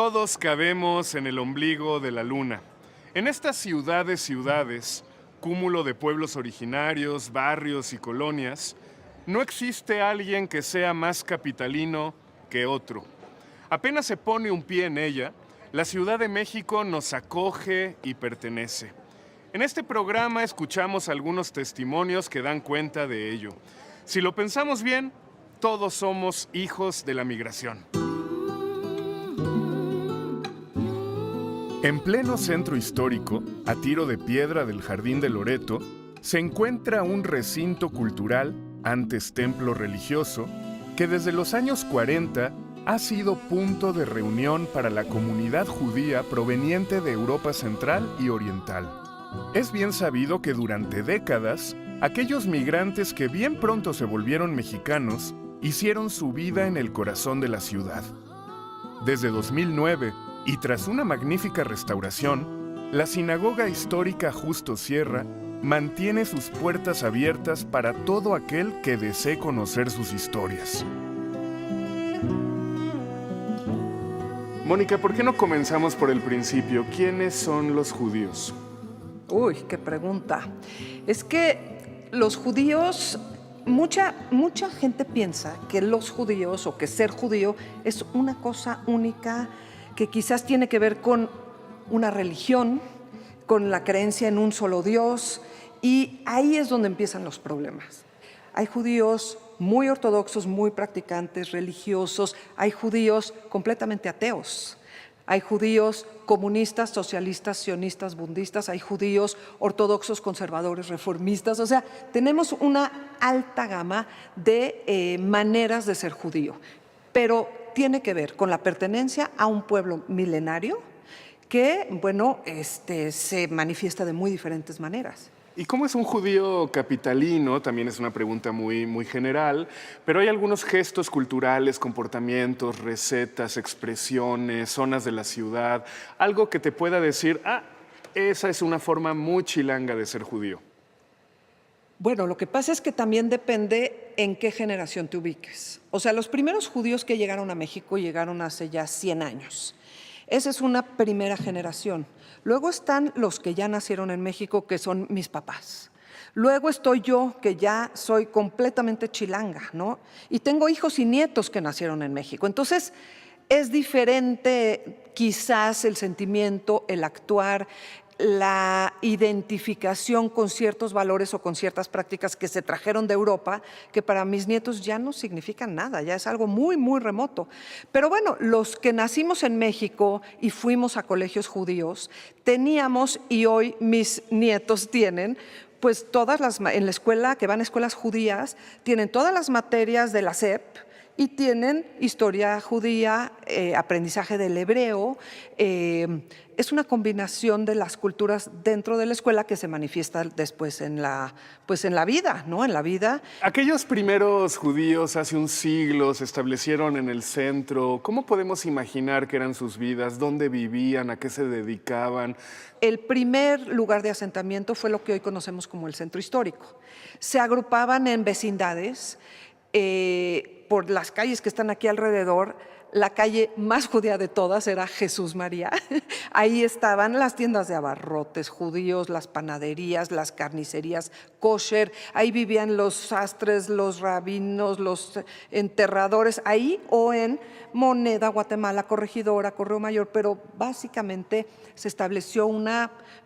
Todos cabemos en el ombligo de la luna. En estas ciudades, cúmulo de pueblos originarios, barrios y colonias, no existe alguien que sea más capitalino que otro. Apenas se pone un pie en ella, la Ciudad de México nos acoge y pertenece. En este programa escuchamos algunos testimonios que dan cuenta de ello. Si lo pensamos bien, todos somos hijos de la migración. En pleno centro histórico, a tiro de piedra del Jardín de Loreto, se encuentra un recinto cultural, antes templo religioso, que desde los años 40 ha sido punto de reunión para la comunidad judía proveniente de Europa Central y Oriental. Es bien sabido que durante décadas, aquellos migrantes que bien pronto se volvieron mexicanos, hicieron su vida en el corazón de la ciudad. Desde 2009, y tras una magnífica restauración, la sinagoga histórica Justo Sierra mantiene sus puertas abiertas para todo aquel que desee conocer sus historias. Mónica, ¿por qué no comenzamos por el principio? ¿Quiénes son los judíos? Uy, qué pregunta. Es que los judíos, mucha gente piensa que los judíos o que ser judío es una cosa única que quizás tiene que ver con una religión, con la creencia en un solo Dios, y ahí es donde empiezan los problemas. Hay judíos muy ortodoxos, muy practicantes, religiosos, hay judíos completamente ateos, hay judíos comunistas, socialistas, sionistas, budistas, hay judíos ortodoxos, conservadores, reformistas, o sea, tenemos una alta gama de maneras de ser judío, pero tiene que ver con la pertenencia a un pueblo milenario que, bueno, se manifiesta de muy diferentes maneras. ¿Y cómo es un judío capitalino? También es una pregunta muy general, pero hay algunos gestos culturales, comportamientos, recetas, expresiones, zonas de la ciudad, algo que te pueda decir, esa es una forma muy chilanga de ser judío. Bueno, lo que pasa es que también depende en qué generación te ubiques. O sea, los primeros judíos que llegaron a México llegaron hace ya 100 años. Esa es una primera generación. Luego están los que ya nacieron en México, que son mis papás. Luego estoy yo, que ya soy completamente chilanga, ¿no? Y tengo hijos y nietos que nacieron en México. Entonces, es diferente quizás el sentimiento, el actuar, la identificación con ciertos valores o con ciertas prácticas que se trajeron de Europa, que para mis nietos ya no significan nada, ya es algo muy remoto. Pero bueno, los que nacimos en México y fuimos a colegios judíos, teníamos, y hoy mis nietos tienen, pues en la escuela, que van a escuelas judías, tienen todas las materias de la SEP, y tienen historia judía, aprendizaje del hebreo. Es una combinación de las culturas dentro de la escuela que se manifiesta después en la vida, ¿no? En la vida. Aquellos primeros judíos hace un siglo se establecieron en el centro. ¿Cómo podemos imaginar que eran sus vidas? ¿Dónde vivían? ¿A qué se dedicaban? El primer lugar de asentamiento fue lo que hoy conocemos como el centro histórico. Se agrupaban en vecindades, por las calles que están aquí alrededor. La calle más judía de todas era Jesús María. Ahí estaban las tiendas de abarrotes judíos, las panaderías, las carnicerías kosher. Ahí vivían los sastres, los rabinos, los enterradores. Ahí o en Moneda, Guatemala, Corregidora, Correo Mayor. Pero básicamente se estableció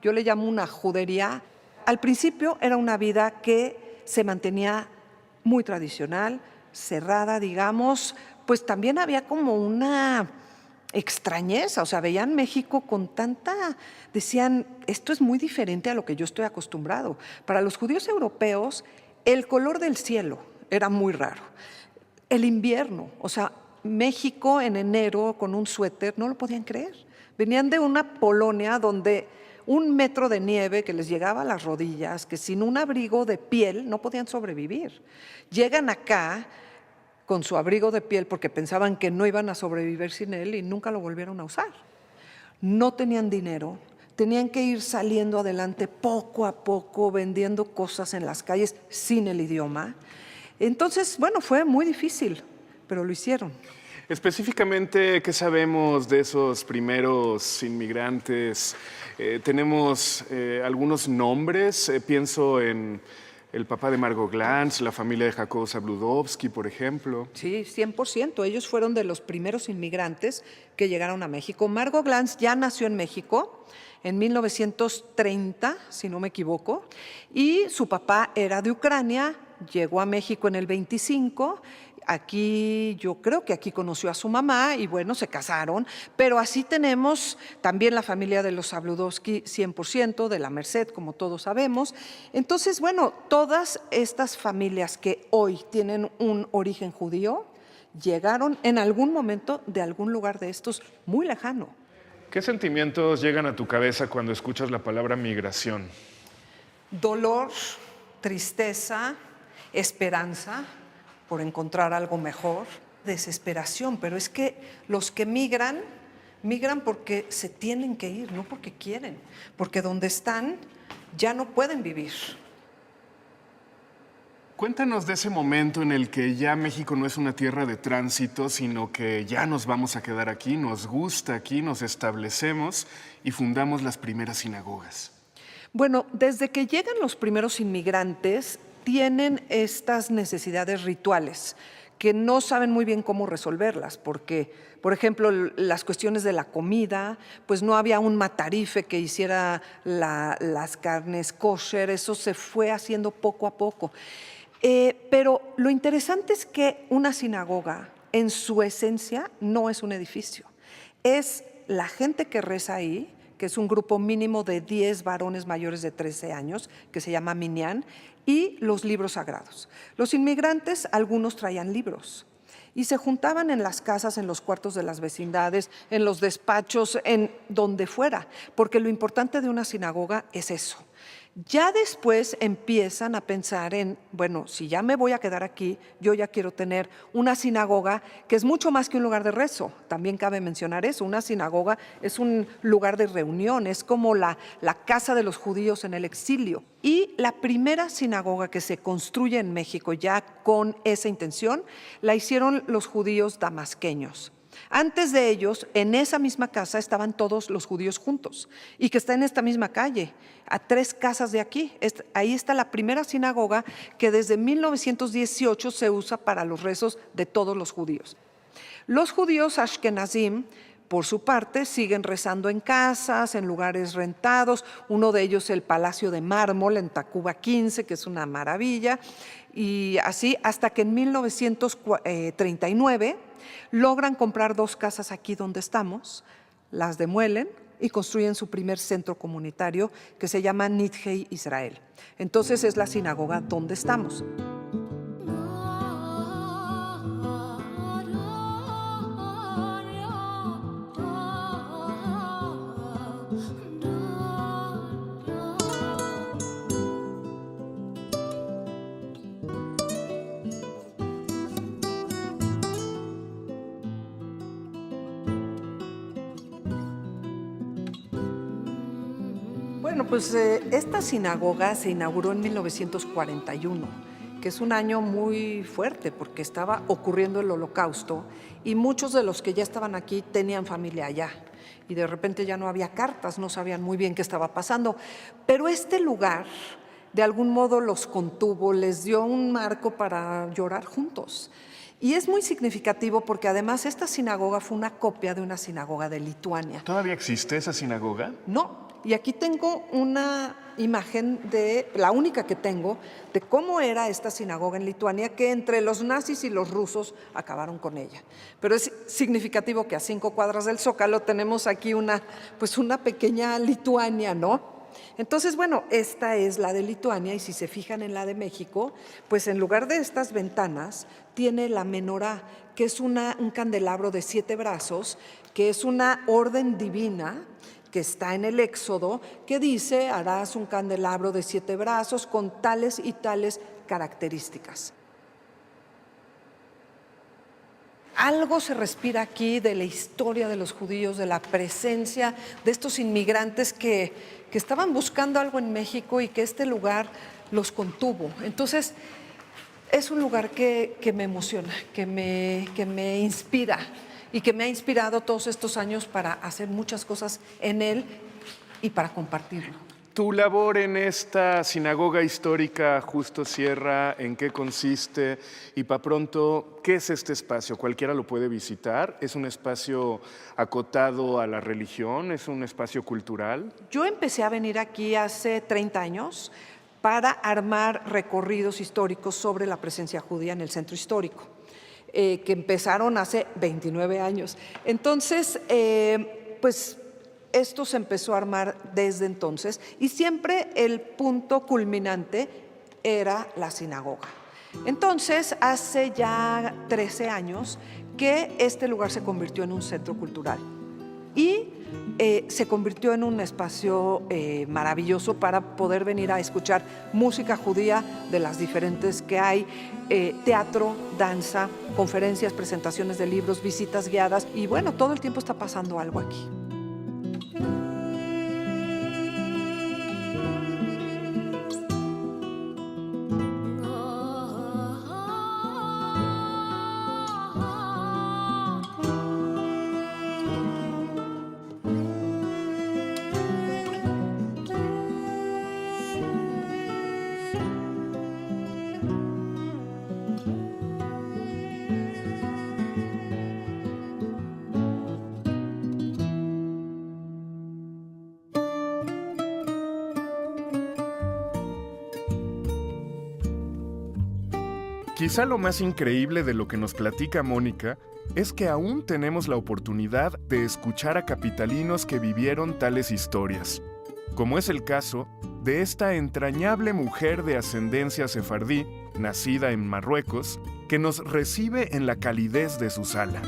yo le llamo una judería. Al principio era una vida que se mantenía muy tradicional, cerrada, digamos, pues también había como una extrañeza, o sea, veían México con decían, esto es muy diferente a lo que yo estoy acostumbrado. Para los judíos europeos, el color del cielo era muy raro. El invierno, o sea, México en enero con un suéter, no lo podían creer. Venían de una Polonia donde 1 metro de nieve que les llegaba a las rodillas, que sin un abrigo de piel no podían sobrevivir. Llegan acá con su abrigo de piel porque pensaban que no iban a sobrevivir sin él y nunca lo volvieron a usar. No tenían dinero, tenían que ir saliendo adelante poco a poco, vendiendo cosas en las calles sin el idioma. Entonces, bueno, fue muy difícil, pero lo hicieron. Específicamente, ¿qué sabemos de esos primeros inmigrantes? Tenemos algunos nombres, pienso en el papá de Margot Glantz, la familia de Jacobo Zabludovsky, por ejemplo. Sí, 100%. Ellos fueron de los primeros inmigrantes que llegaron a México. Margot Glantz ya nació en México en 1930, si no me equivoco, y su papá era de Ucrania, llegó a México en el 25. Aquí, yo creo que aquí conoció a su mamá y bueno, se casaron, pero así tenemos también la familia de los Zabludovsky 100%, de la Merced, como todos sabemos. Entonces, bueno, todas estas familias que hoy tienen un origen judío llegaron en algún momento de algún lugar de estos muy lejano. ¿Qué sentimientos llegan a tu cabeza cuando escuchas la palabra migración? Dolor, tristeza, esperanza por encontrar algo mejor, desesperación, pero es que los que migran porque se tienen que ir, no porque quieren, porque donde están ya no pueden vivir. Cuéntanos de ese momento en el que ya México no es una tierra de tránsito, sino que ya nos vamos a quedar aquí, nos gusta aquí, nos establecemos y fundamos las primeras sinagogas. Bueno, desde que llegan los primeros inmigrantes, tienen estas necesidades rituales que no saben muy bien cómo resolverlas, porque, por ejemplo, las cuestiones de la comida, pues no había un matarife que hiciera las carnes kosher, eso se fue haciendo poco a poco. Pero lo interesante es que una sinagoga, en su esencia, no es un edificio, es la gente que reza ahí, que es un grupo mínimo de 10 varones mayores de 13 años, que se llama Minyan, y los libros sagrados. Los inmigrantes, algunos traían libros, y se juntaban en las casas, en los cuartos de las vecindades, en los despachos, en donde fuera, porque lo importante de una sinagoga es eso. Ya después empiezan a pensar en, bueno, si ya me voy a quedar aquí, yo ya quiero tener una sinagoga que es mucho más que un lugar de rezo. También cabe mencionar eso, una sinagoga es un lugar de reunión, es como la casa de los judíos en el exilio. Y la primera sinagoga que se construye en México ya con esa intención, la hicieron los judíos damasqueños. Antes de ellos, en esa misma casa estaban todos los judíos juntos y que está en esta misma calle, a 3 casas de aquí. Ahí está la primera sinagoga que desde 1918 se usa para los rezos de todos los judíos. Los judíos ashkenazim, por su parte, siguen rezando en casas, en lugares rentados. Uno de ellos el Palacio de Mármol en Tacuba 15, que es una maravilla. Y así hasta que en 1939 logran comprar 2 casas aquí donde estamos, las demuelen y construyen su primer centro comunitario que se llama Nidhei Israel. Entonces es la sinagoga donde estamos. Bueno, pues esta sinagoga se inauguró en 1941, que es un año muy fuerte porque estaba ocurriendo el Holocausto y muchos de los que ya estaban aquí tenían familia allá y de repente ya no había cartas, no sabían muy bien qué estaba pasando. Pero este lugar de algún modo los contuvo, les dio un marco para llorar juntos. Y es muy significativo porque además esta sinagoga fue una copia de una sinagoga de Lituania. ¿Todavía existe esa sinagoga? No. Y aquí tengo una imagen la única que tengo, de cómo era esta sinagoga en Lituania, que entre los nazis y los rusos acabaron con ella. Pero es significativo que a 5 cuadras del Zócalo tenemos aquí una pequeña Lituania, ¿no? Entonces, bueno, esta es la de Lituania y si se fijan en la de México, pues en lugar de estas ventanas tiene la menorá, que es un candelabro de 7 brazos, que es una orden divina que está en el Éxodo, que dice, harás un candelabro de 7 brazos con tales y tales características. Algo se respira aquí de la historia de los judíos, de la presencia de estos inmigrantes que estaban buscando algo en México y que este lugar los contuvo. Entonces, Es un lugar que me emociona, que me inspira y que me ha inspirado todos estos años para hacer muchas cosas en él y para compartirlo. Tu labor en esta sinagoga histórica Justo Sierra, ¿en qué consiste? Y para pronto, ¿qué es este espacio? ¿Cualquiera lo puede visitar? ¿Es un espacio acotado a la religión? ¿Es un espacio cultural? Yo empecé a venir aquí hace 30 años para armar recorridos históricos sobre la presencia judía en el centro histórico, que empezaron hace 29 años. Entonces, pues esto se empezó a armar desde entonces y siempre el punto culminante era la sinagoga. Entonces, hace ya 13 años que este lugar se convirtió en un centro cultural y se convirtió en un espacio maravilloso para poder venir a escuchar música judía de las diferentes que hay, teatro, danza, conferencias, presentaciones de libros, visitas guiadas y bueno, todo el tiempo está pasando algo aquí. Quizá lo más increíble de lo que nos platica Mónica es que aún tenemos la oportunidad de escuchar a capitalinos que vivieron tales historias, como es el caso de esta entrañable mujer de ascendencia sefardí, nacida en Marruecos, que nos recibe en la calidez de su sala.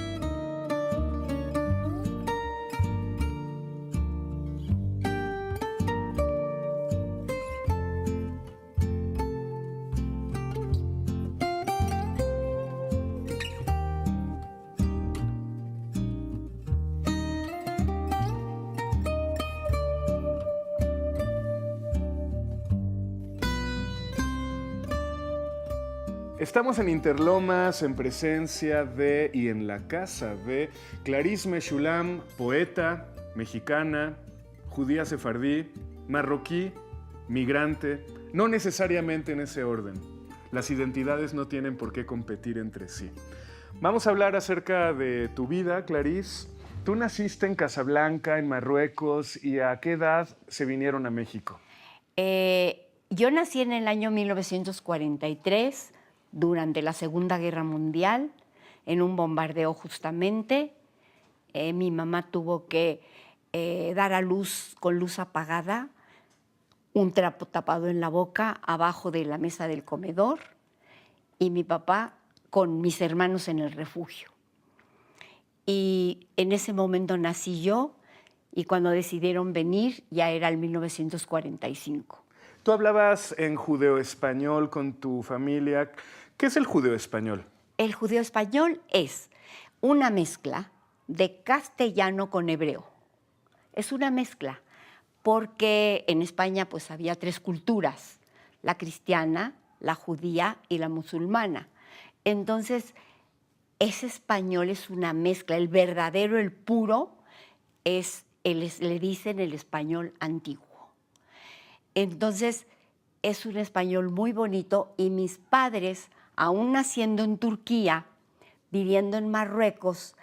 Estamos en Interlomas, en presencia de y en la casa de Clarisse Meshulam, poeta, mexicana, judía sefardí, marroquí, migrante, no necesariamente en ese orden. Las identidades no tienen por qué competir entre sí. Vamos a hablar acerca de tu vida, Clarisse. Tú naciste en Casablanca, en Marruecos, ¿y a qué edad se vinieron a México? Yo nací en el año 1943, durante la Segunda Guerra Mundial, en un bombardeo justamente. Mi mamá tuvo que dar a luz con luz apagada, un trapo tapado en la boca, abajo de la mesa del comedor, y mi papá con mis hermanos en el refugio. Y en ese momento nací yo, y cuando decidieron venir ya era el 1945. Tú hablabas en judeo-español con tu familia. ¿Qué es el judeo-español? El judeo-español es una mezcla de castellano con hebreo. Es una mezcla, porque en España pues había tres culturas, la cristiana, la judía y la musulmana. Entonces, ese español es una mezcla, el verdadero, el puro, le dicen el español antiguo. Entonces, es un español muy bonito y mis padres, aún naciendo en Turquía, viviendo en Marruecos,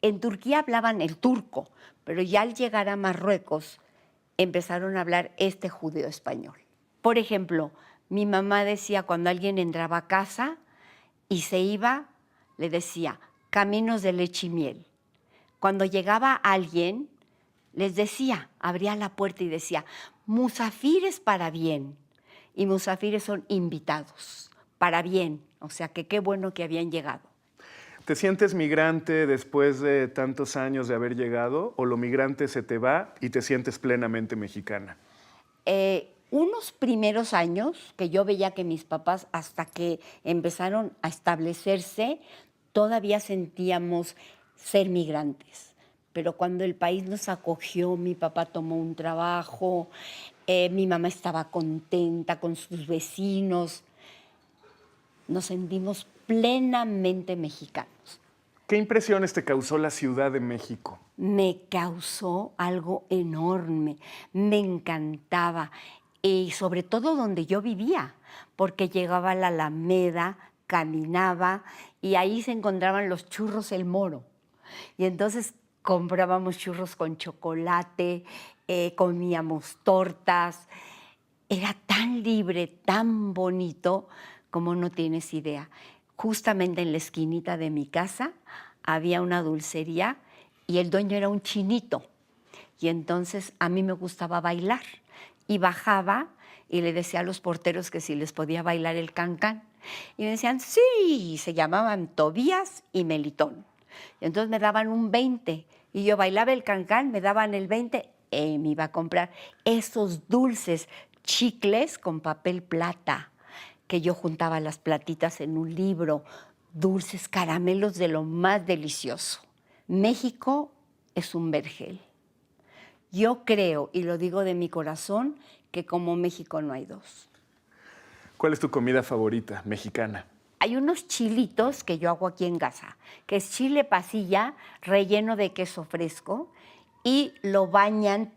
en Turquía hablaban el turco, pero ya al llegar a Marruecos empezaron a hablar este judeo español. Por ejemplo, mi mamá decía cuando alguien entraba a casa y se iba, le decía, caminos de leche y miel. Cuando llegaba alguien, les decía, abría la puerta y decía, musafires para bien. Y musafires son invitados, para bien. O sea, que qué bueno que habían llegado. ¿Te sientes migrante después de tantos años de haber llegado o lo migrante se te va y te sientes plenamente mexicana? Unos primeros años que yo veía que mis papás, hasta que empezaron a establecerse, todavía sentíamos ser migrantes. Pero cuando el país nos acogió, mi papá tomó un trabajo, mi mamá estaba contenta con sus vecinos. nos sentimos plenamente mexicanos. ¿Qué impresiones te causó la Ciudad de México? Me causó algo enorme, me encantaba, y sobre todo donde yo vivía, porque llegaba a la Alameda, caminaba y ahí se encontraban los churros El Moro. Y entonces comprábamos churros con chocolate, comíamos tortas. Era tan libre, tan bonito, como no tienes idea. Justamente en la esquinita de mi casa había una dulcería y el dueño era un chinito. Y entonces a mí me gustaba bailar. Y bajaba y le decía a los porteros que si les podía bailar el cancán. Y me decían, sí, se llamaban Tobías y Melitón. Y entonces me daban un 20 y yo bailaba el cancán, me daban el 20 y me iba a comprar esos dulces chicles con papel plata, que yo juntaba las platitas en un libro, dulces caramelos de lo más delicioso. México es un vergel. Yo creo, y lo digo de mi corazón, que como México no hay dos. ¿Cuál es tu comida favorita mexicana? Hay unos chilitos que yo hago aquí en casa, que es chile pasilla relleno de queso fresco y lo bañan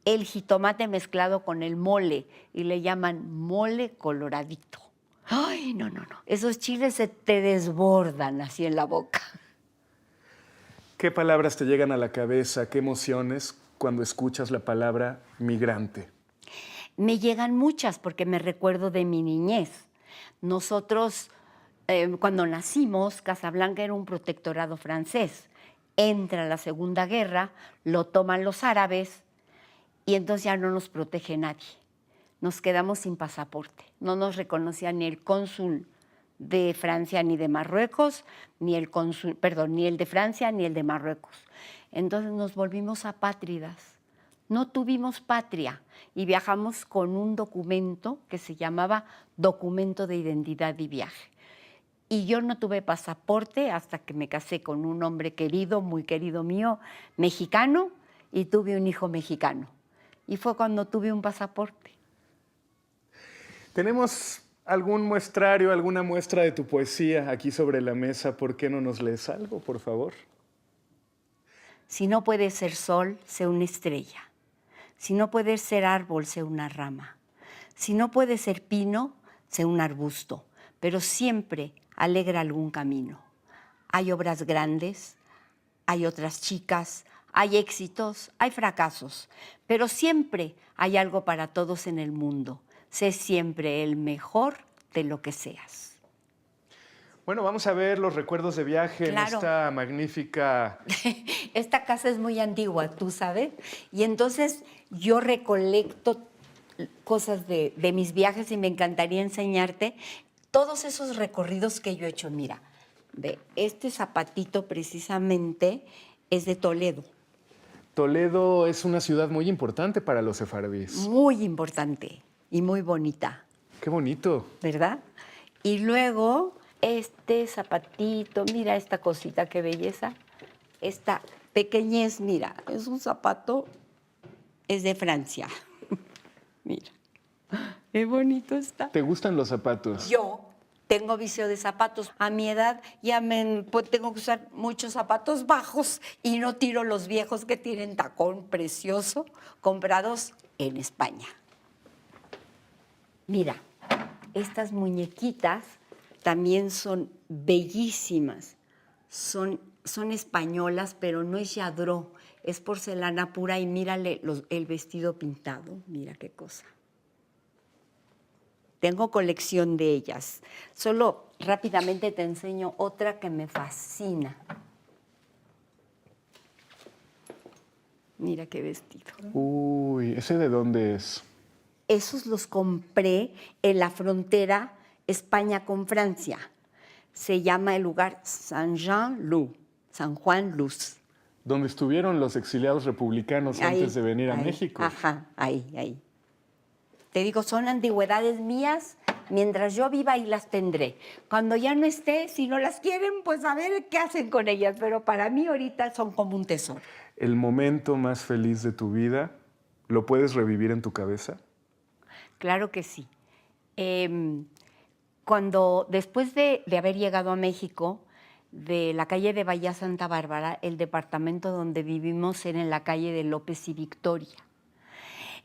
el jitomate mezclado con el mole y le llaman mole coloradito. Ay, no, no, no. Esos chiles se te desbordan así en la boca. ¿Qué palabras te llegan a la cabeza? ¿Qué emociones cuando escuchas la palabra migrante? Me llegan muchas porque me recuerdo de mi niñez. Nosotros, cuando nacimos, Casablanca era un protectorado francés. Entra la Segunda Guerra, lo toman los árabes y entonces ya no nos protege nadie. Nos quedamos sin pasaporte. No nos reconocía ni el cónsul de Francia ni de Marruecos, ni el cónsul, perdón, ni el de Francia ni el de Marruecos. Entonces nos volvimos apátridas. No tuvimos patria y viajamos con un documento que se llamaba Documento de Identidad y Viaje. Y yo no tuve pasaporte hasta que me casé con un hombre querido, muy querido mío, mexicano, y tuve un hijo mexicano. Y fue cuando tuve un pasaporte. ¿Tenemos algún muestrario, alguna muestra de tu poesía aquí sobre la mesa? ¿Por qué no nos lees algo, por favor? Si no puedes ser sol, sé una estrella. Si no puedes ser árbol, sé una rama. Si no puedes ser pino, sé un arbusto, pero siempre alegra algún camino. Hay obras grandes, hay otras chicas, hay éxitos, hay fracasos, pero siempre hay algo para todos en el mundo. Sé siempre el mejor de lo que seas. Bueno, vamos a ver los recuerdos de viaje Claro. en esta magnífica... Esta casa es muy antigua, tú sabes, y entonces yo recolecto cosas de mis viajes y me encantaría enseñarte todos esos recorridos que yo he hecho. Mira, ve, este zapatito precisamente es de Toledo. Toledo es una ciudad muy importante para los sefardíes. Muy importante y muy bonita, ¡Qué bonito! ¿verdad? Y luego este zapatito, mira esta cosita, qué belleza. Esta pequeñez, mira, es un zapato, es de Francia. Mira, qué bonito está. ¿Te gustan los zapatos? Yo tengo vicio de zapatos. A mi edad ya pues, tengo que usar muchos zapatos bajos y no tiro los viejos que tienen tacón precioso, comprados en España. Mira, estas muñequitas también son bellísimas. Son españolas, pero no es lladró, es porcelana pura y mírale el vestido pintado. Mira qué cosa. Tengo colección de ellas. Solo rápidamente te enseño otra que me fascina. Mira qué vestido. Uy, ¿ese de dónde es? Esos los compré en la frontera España con Francia. Se llama el lugar Saint-Jean-Luz, San Juan Luz. Donde estuvieron los exiliados republicanos Ahí, antes de venir a ahí, México. Ajá, ahí. Te digo, son antigüedades mías. Mientras yo viva, ahí las tendré. Cuando ya no esté, si no las quieren, pues a ver qué hacen con ellas. Pero para mí ahorita son como un tesoro. ¿El momento más feliz de tu vida lo puedes revivir en tu cabeza? Claro que sí. después de haber llegado a México, de la calle de Bahía Santa Bárbara, el departamento donde vivimos era en la calle de López y Victoria.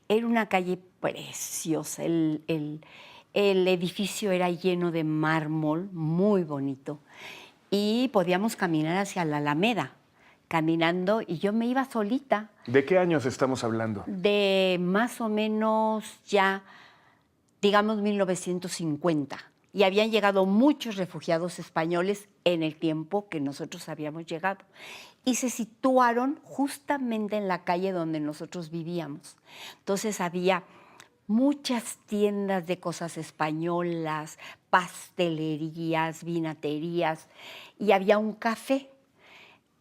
Era una calle preciosa, el edificio era lleno de mármol, muy bonito, y podíamos caminar hacia la Alameda, caminando, y yo me iba solita. ¿De qué años estamos hablando? De más o menos ya, digamos, 1950. Y habían llegado muchos refugiados españoles en el tiempo que nosotros habíamos llegado. Y se situaron justamente en la calle donde nosotros vivíamos. Entonces había muchas tiendas de cosas españolas, pastelerías, vinaterías, y había un café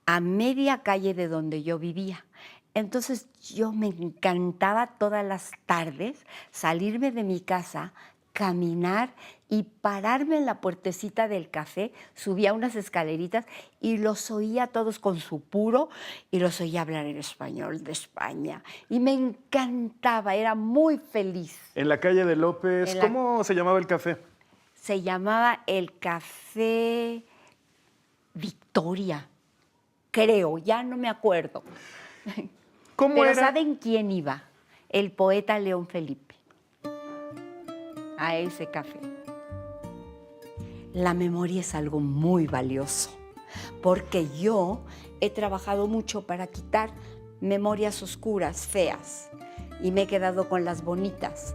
a media calle de donde yo vivía. Entonces yo me encantaba todas las tardes salirme de mi casa, caminar y pararme en la puertecita del café, subía unas escaleritas y los oía todos con su puro y los oía hablar en español de España. Y me encantaba, era muy feliz. En la calle de López, ¿cómo se llamaba el café? Se llamaba el Café Victoria, creo, ya no me acuerdo. ¿Cómo Pero era? ¿saben quién iba? El poeta León Felipe. A ese café. La memoria es algo muy valioso, porque yo he trabajado mucho para quitar memorias oscuras, feas, y me he quedado con las bonitas.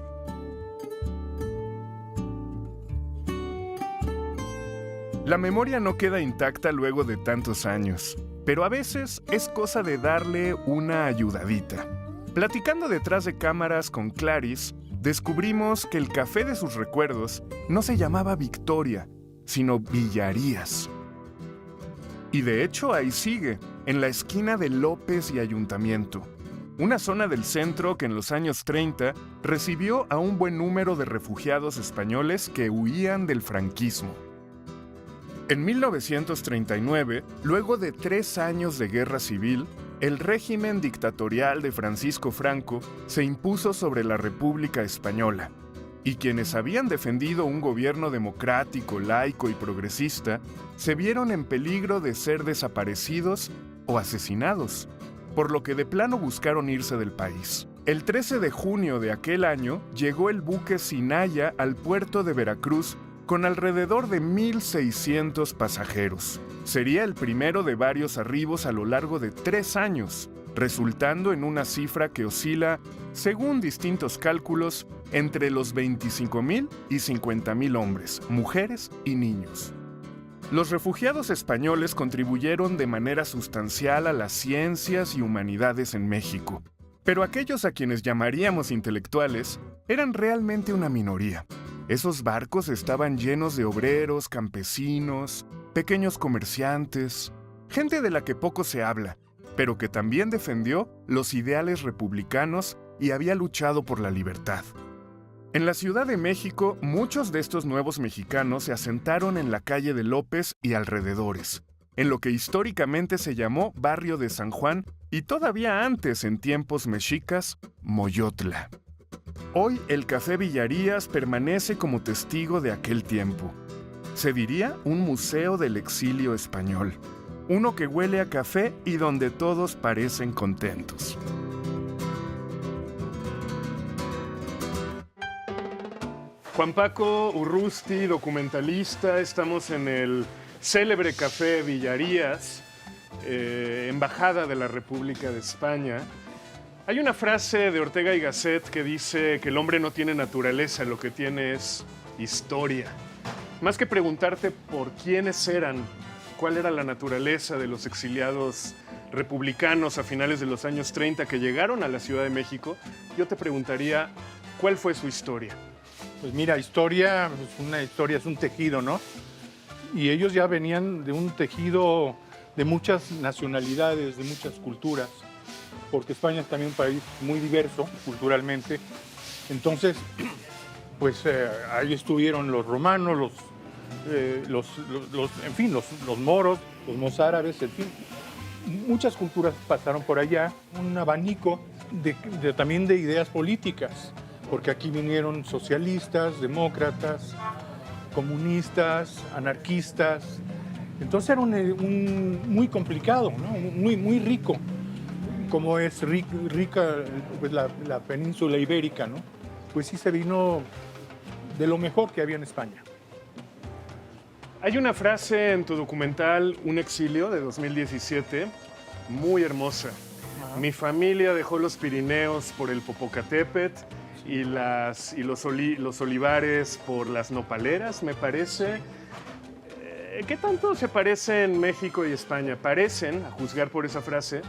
La memoria no queda intacta luego de tantos años, pero a veces es cosa de darle una ayudadita. Platicando detrás de cámaras con Clarice, descubrimos que el café de sus recuerdos no se llamaba Victoria, sino Villarías. Y de hecho ahí sigue, en la esquina de López y Ayuntamiento, una zona del centro que en los años 30 recibió a un buen número de refugiados españoles que huían del franquismo. En 1939, luego de 3 años de guerra civil, el régimen dictatorial de Francisco Franco se impuso sobre la República Española, y quienes habían defendido un gobierno democrático, laico y progresista, se vieron en peligro de ser desaparecidos o asesinados, por lo que de plano buscaron irse del país. El 13 de junio de aquel año llegó el buque Sinaya al puerto de Veracruz con alrededor de 1,600 pasajeros. Sería el primero de varios arribos a lo largo de 3 años, resultando en una cifra que oscila, según distintos cálculos, entre los 25,000 y 50,000 hombres, mujeres y niños. Los refugiados españoles contribuyeron de manera sustancial a las ciencias y humanidades en México, pero aquellos a quienes llamaríamos intelectuales eran realmente una minoría. Esos barcos estaban llenos de obreros, campesinos, pequeños comerciantes, gente de la que poco se habla, pero que también defendió los ideales republicanos y había luchado por la libertad. En la Ciudad de México, muchos de estos nuevos mexicanos se asentaron en la calle de López y alrededores, en lo que históricamente se llamó Barrio de San Juan y todavía antes, en tiempos mexicas, Moyotla. Hoy el Café Villarías permanece como testigo de aquel tiempo. Se diría un museo del exilio español, uno que huele a café y donde todos parecen contentos. Juan Paco Urrusti, documentalista, estamos en el célebre Café Villarías, embajada de la República de España. Hay una frase de Ortega y Gasset que dice que el hombre no tiene naturaleza, lo que tiene es historia. Más que preguntarte por quiénes eran, cuál era la naturaleza de los exiliados republicanos a finales de los años 30 que llegaron a la Ciudad de México, yo te preguntaría, ¿cuál fue su historia? Pues mira, historia es un tejido, ¿no? Y ellos ya venían de un tejido de muchas nacionalidades, de muchas culturas, porque España es también un país muy diverso culturalmente. Entonces, pues ahí estuvieron los romanos, los moros, los mozárabes, en fin. Muchas culturas pasaron por allá, un abanico también de ideas políticas, porque aquí vinieron socialistas, demócratas, comunistas, anarquistas. Entonces era muy complicado, ¿no? Muy rico, como es rica pues, la península ibérica, ¿no? Pues sí se vino de lo mejor que había en España. Hay una frase en tu documental Un exilio de 2017, muy hermosa. Mi familia dejó los Pirineos por el Popocatépetl y los olivares por las nopaleras, me parece. ¿Qué tanto se parecen México y España? Parecen, a juzgar por esa frase,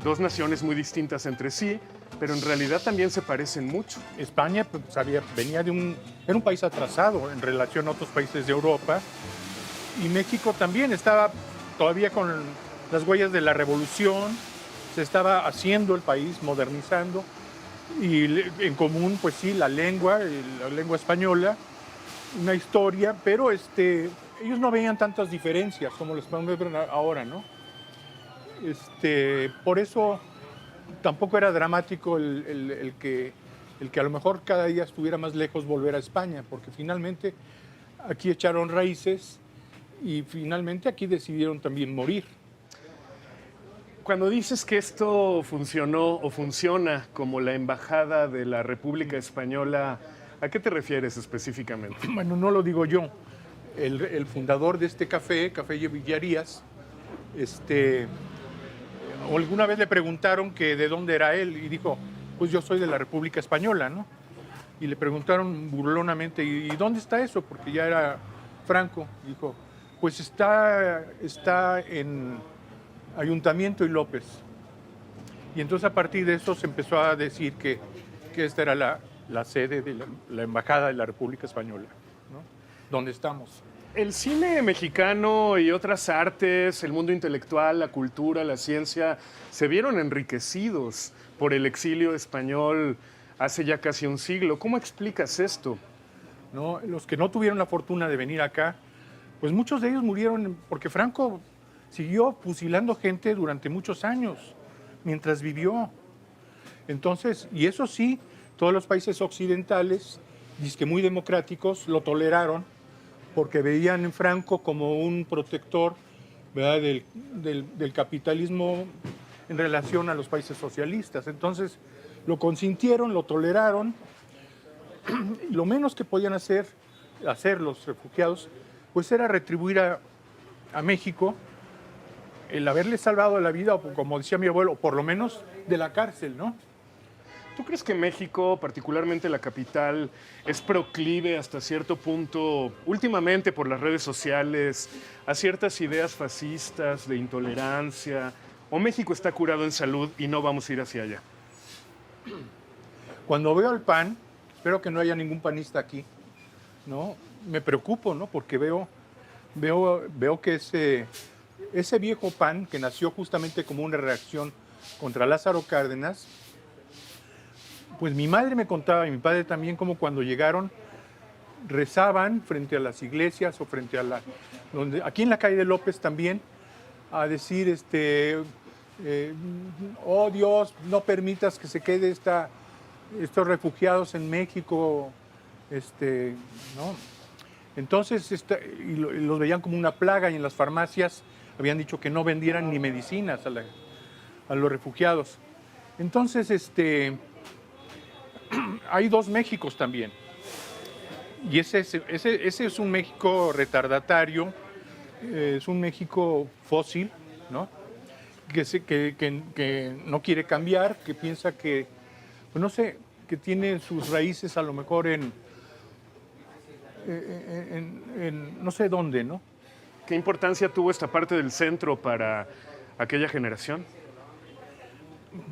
dos naciones muy distintas entre sí, pero en realidad también se parecen mucho. España pues, venía era un país atrasado en relación a otros países de Europa, y México también estaba todavía con las huellas de la revolución, se estaba haciendo el país, modernizando, y en común, pues sí, la lengua española, una historia, pero ellos no veían tantas diferencias como los podemos ver ahora, ¿no? Por eso tampoco era dramático el que a lo mejor cada día estuviera más lejos volver a España, porque finalmente aquí echaron raíces y finalmente aquí decidieron también morir. Cuando dices que esto funcionó o funciona como la embajada de la República Española, ¿a qué te refieres específicamente? Bueno, no lo digo yo. El fundador de este Café Villerías, alguna vez le preguntaron que de dónde era él y dijo, pues yo soy de la República Española, ¿no? Y le preguntaron burlonamente, ¿y dónde está eso? Porque ya era Franco. Dijo, pues está en Ayuntamiento y López. Y entonces a partir de eso se empezó a decir que esta era la sede de la Embajada de la República Española, ¿no? Donde estamos. El cine mexicano y otras artes, el mundo intelectual, la cultura, la ciencia, se vieron enriquecidos por el exilio español hace ya casi un siglo. ¿Cómo explicas esto? ¿No? Los que no tuvieron la fortuna de venir acá, pues muchos de ellos murieron porque Franco siguió fusilando gente durante muchos años, mientras vivió. Entonces, y eso sí, todos los países occidentales, dizque muy democráticos, lo toleraron porque veían en Franco como un protector, ¿verdad?, del capitalismo en relación a los países socialistas. Entonces, lo consintieron, lo toleraron, y lo menos que podían hacer los refugiados, pues era retribuir a México el haberle salvado la vida, o como decía mi abuelo, por lo menos de la cárcel, ¿no? ¿Tú crees que México, particularmente la capital, es proclive hasta cierto punto, últimamente por las redes sociales, a ciertas ideas fascistas, de intolerancia? ¿O México está curado en salud y no vamos a ir hacia allá? Cuando veo el PAN, espero que no haya ningún panista aquí, ¿no? Me preocupo, ¿no? Porque veo que ese viejo PAN, que nació justamente como una reacción contra Lázaro Cárdenas, pues mi madre me contaba, y mi padre también, como cuando llegaron, rezaban frente a las iglesias o frente a aquí en la calle de López también, a decir, oh Dios, no permitas que se quede estos refugiados en México, ¿no? Entonces, y los veían como una plaga, y en las farmacias habían dicho que no vendieran ni medicinas a los refugiados. Entonces, hay dos Méxicos también. Y ese es un México retardatario, es un México fósil, ¿no? Que no quiere cambiar, que piensa que, pues no sé, que tiene sus raíces a lo mejor en no sé dónde, ¿no? ¿Qué importancia tuvo esta parte del centro para aquella generación?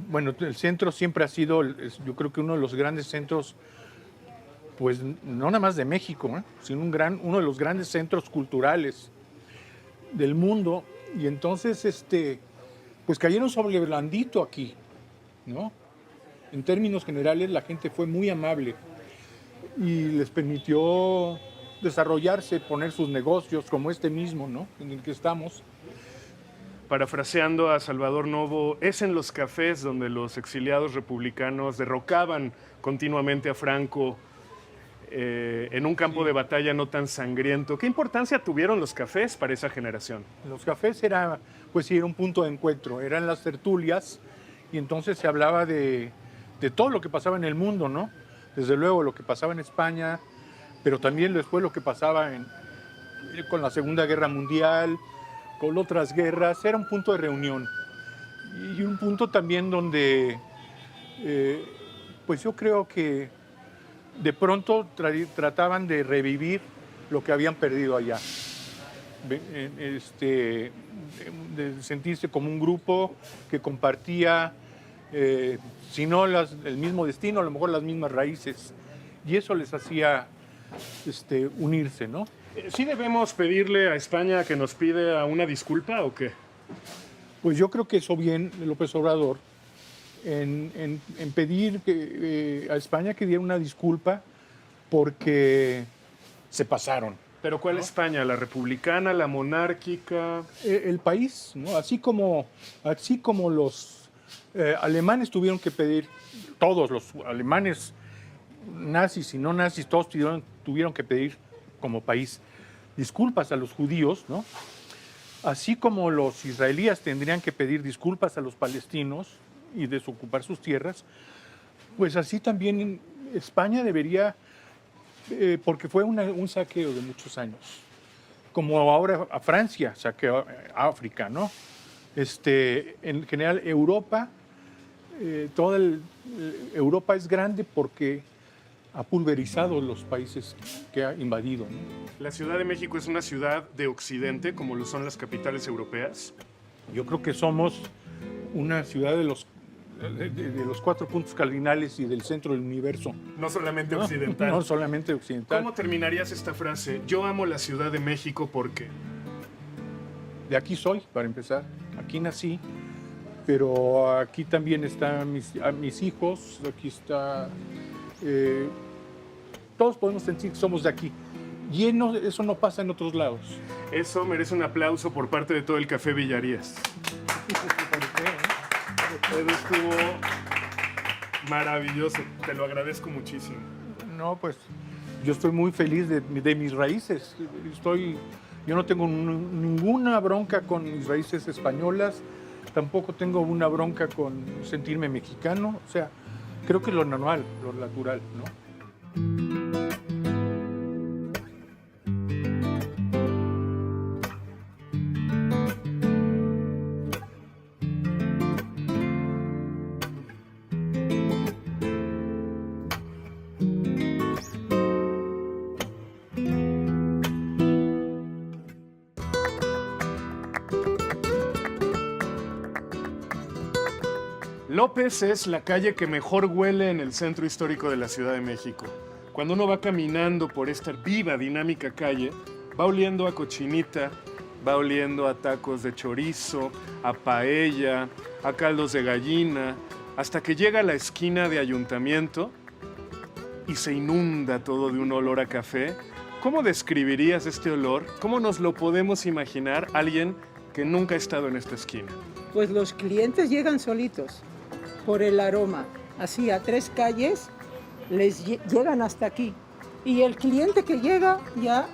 Bueno, el centro siempre ha sido, yo creo que uno de los grandes centros, pues no nada más de México, sino uno de los grandes centros culturales del mundo. Y entonces, pues cayeron sobre blandito aquí, ¿no? En términos generales, la gente fue muy amable y les permitió desarrollarse, poner sus negocios, como mismo, ¿no?, en el que estamos. Parafraseando a Salvador Novo, es en los cafés donde los exiliados republicanos derrocaban continuamente a Franco. en un campo de batalla no tan sangriento. ¿Qué importancia tuvieron los cafés para esa generación? Los cafés era, pues sí, era un punto de encuentro, eran las tertulias y entonces se hablaba de todo lo que pasaba en el mundo, ¿no? Desde luego lo que pasaba en España, pero también después lo que pasaba con la Segunda Guerra Mundial, con otras guerras, era un punto de reunión y un punto también donde, pues yo creo que de pronto trataban de revivir lo que habían perdido allá. De sentirse como un grupo que compartía, si no el mismo destino, a lo mejor las mismas raíces. Y eso les hacía unirse, ¿no? ¿Sí debemos pedirle a España que nos pida una disculpa o qué? Pues yo creo que eso bien López Obrador en pedir a España que diera una disculpa porque se pasaron. ¿Pero cuál España? ¿La republicana, la monárquica? El país, ¿no? Así como los alemanes tuvieron que pedir, todos los alemanes, nazis y no nazis, todos tuvieron que pedir como país disculpas a los judíos, ¿no? Así como los israelíes tendrían que pedir disculpas a los palestinos y desocupar sus tierras, pues así también España debería, porque fue un saqueo de muchos años, como ahora a Francia saqueó a África, ¿no? En general Europa, Europa es grande porque ha pulverizado los países que ha invadido, ¿no? ¿La Ciudad de México es una ciudad de Occidente, como lo son las capitales europeas? Yo creo que somos una ciudad de los 4 puntos cardinales y del centro del universo. No solamente occidental. No solamente occidental. ¿Cómo terminarías esta frase? Yo amo la Ciudad de México porque... De aquí soy, para empezar. Aquí nací, pero aquí también están mis hijos, aquí está... todos podemos sentir que somos de aquí. Y eso no pasa en otros lados. Eso merece un aplauso por parte de todo el Café Villarías. Eso estuvo maravilloso. Te lo agradezco muchísimo. No, pues yo estoy muy feliz de mis raíces. Yo no tengo ninguna bronca con mis raíces españolas. Tampoco tengo una bronca con sentirme mexicano. O sea, creo que es lo normal, lo natural, ¿no? López es la calle que mejor huele en el centro histórico de la Ciudad de México. Cuando uno va caminando por esta viva, dinámica calle, va oliendo a cochinita, va oliendo a tacos de chorizo, a paella, a caldos de gallina, hasta que llega a la esquina de Ayuntamiento y se inunda todo de un olor a café. ¿Cómo describirías este olor? ¿Cómo nos lo podemos imaginar alguien que nunca ha estado en esta esquina? Pues los clientes llegan solitos por el aroma, así a 3 calles llegan hasta aquí. Y el cliente que llega ya